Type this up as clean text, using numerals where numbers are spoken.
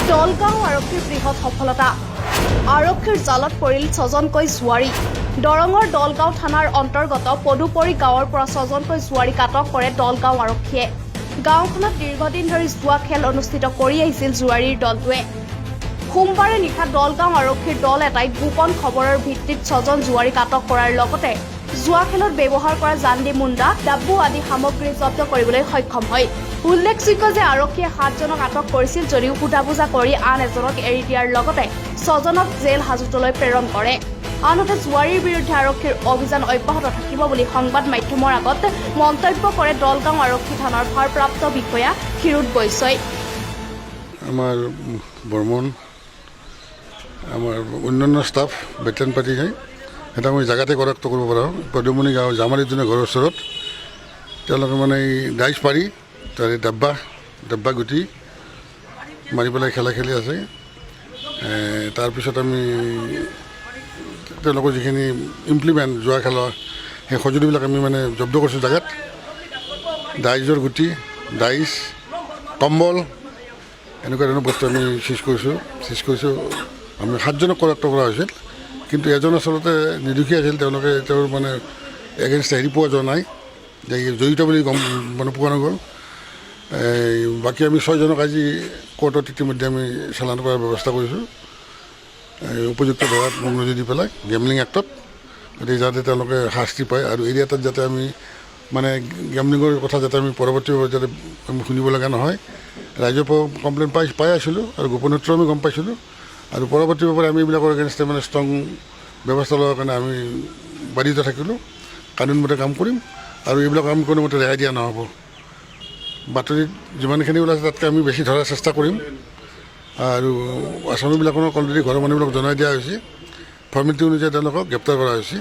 দলগাঁও আৰক্ষীৰ বৃহৎ সফলতা। আৰক্ষীৰ জালত পৰিল 6জনকৈ জুৱাৰী। দৰঙৰ দলগাঁও থানাৰ অন্তৰ্গত পদুপৰি গাঁৱৰ পৰা 6জনকৈ জুৱাৰীক আটক কৰে দলগাঁও আৰক্ষীয়ে। গাঁওখনত দীৰ্ঘদিন ধৰি জুৱা খেল অনুষ্ঠিত কৰি আহিছিল জুৱাৰীৰ দলটোৱে। সোমবাৰে নিশা দলগাঁও আৰক্ষীৰ দল এটাই গোপন খবৰৰ ভিত্তিত 6জন জুৱাৰীক আটক কৰাৰ লগতে জুৱা খেলত ব্যৱহাৰ কৰা জান্দি মুণ্ডা, ডাব্বু আদি সামগ্ৰী জব্দ কৰিবলৈ সক্ষম হয়। উল্লেখযোগ্য যে আৰক্ষীয়ে 7জনক আটক কৰিছিল যদিও সোধা-পোছা কৰি আন এজনক এৰি দিয়াৰ লগতে 6জনক জেল হাজতলৈ প্ৰেৰণ কৰে। আনহাতে জুৱাৰীৰ বিৰুদ্ধে আৰক্ষীৰ অভিযান অব্যাহত থাকিব বুলি সংবাদ মাধ্যমৰ আগত মন্তব্য কৰে দলগাঁও আৰক্ষী থানাৰ ভাৰপ্ৰাপ্ত বিষয়া ক্ষীৰোদ বৈশ্যই। আমাৰ বৰ্মন আমাৰ অন্যান্য স্টাফ বেটেন পাৰ্টি হয় এটা মই জায়গাতে কৰাক্ত কৰিব পৰা পদুমণি গাঁও জামাৰী দিনৰ ঘৰৰ ওচৰত তেওঁলোকে মানে এই ডাইচ পাৰি তাৰে ডাব্বা গুটি মাৰি পেলাই খেলা খেলি আছে। তাৰপিছত আমি তেওঁলোকৰ যিখিনি ইমপ্লিমেণ্ট জুৱা খেলা সেই সঁজুলিবিলাক আমি মানে জব্দ কৰিছোঁ জেগাত। ডাইজৰ গুটি, ডাইচ, কম্বল এনেকুৱা ধৰণৰ বস্তু আমি চিজ কৰিছোঁ। আমি 7জনক কৰাক্ত কৰা হৈছিল, কিন্তু এজন আচলতে নিৰ্দোষী আছিল। তেওঁলোকে তেওঁৰ মানে এগেইনষ্ট হেৰি পোৱা যোৱা নাই যে জড়িত বুলি মানে পোৱা নগ'ল। বাকী আমি 6জনক আজি কোৰ্টত ইতিমধ্যে আমি চালান কৰাৰ ব্যৱস্থা কৰিছোঁ উপযুক্ত ধাৰাত মনোযোগ দি পেলাই গেমলিং এক্টত, গতিকে যাতে তেওঁলোকে শাস্তি পায় আৰু এৰিয়াটোত যাতে আমি মানে গেমলিঙৰ কথা যাতে আমি পৰৱৰ্তীভাৱে যাতে আমি শুনিব লগা নহয়। ৰাইজৰ পৰা কমপ্লেইন পাই আছিলোঁ আৰু গোপন সূত্ৰে আমি গম পাইছিলোঁ আৰু পৰৱৰ্তীভাৱে আমি এইবিলাকৰ এগেইনষ্টে মানে ষ্ট্ৰং ব্যৱস্থা লোৱাৰ কাৰণে আমি বাধিত থাকিলোঁ। কানুনমতে কাম কৰিম আৰু এইবিলাক আমি কোনোমতে ৰেহাই দিয়া নহ'ব। বাতৰিত যিমানখিনি ওলাইছে তাতকৈ আমি বেছি ধৰাৰ চেষ্টা কৰিম আৰু আসামীবিলাকক অলৰেডি ঘৰৰ মানুহবিলাকক জনাই দিয়া হৈছে। ফৰ্মেলিটি অনুযায়ী তেওঁলোকক গ্ৰেপ্তাৰ কৰা হৈছে।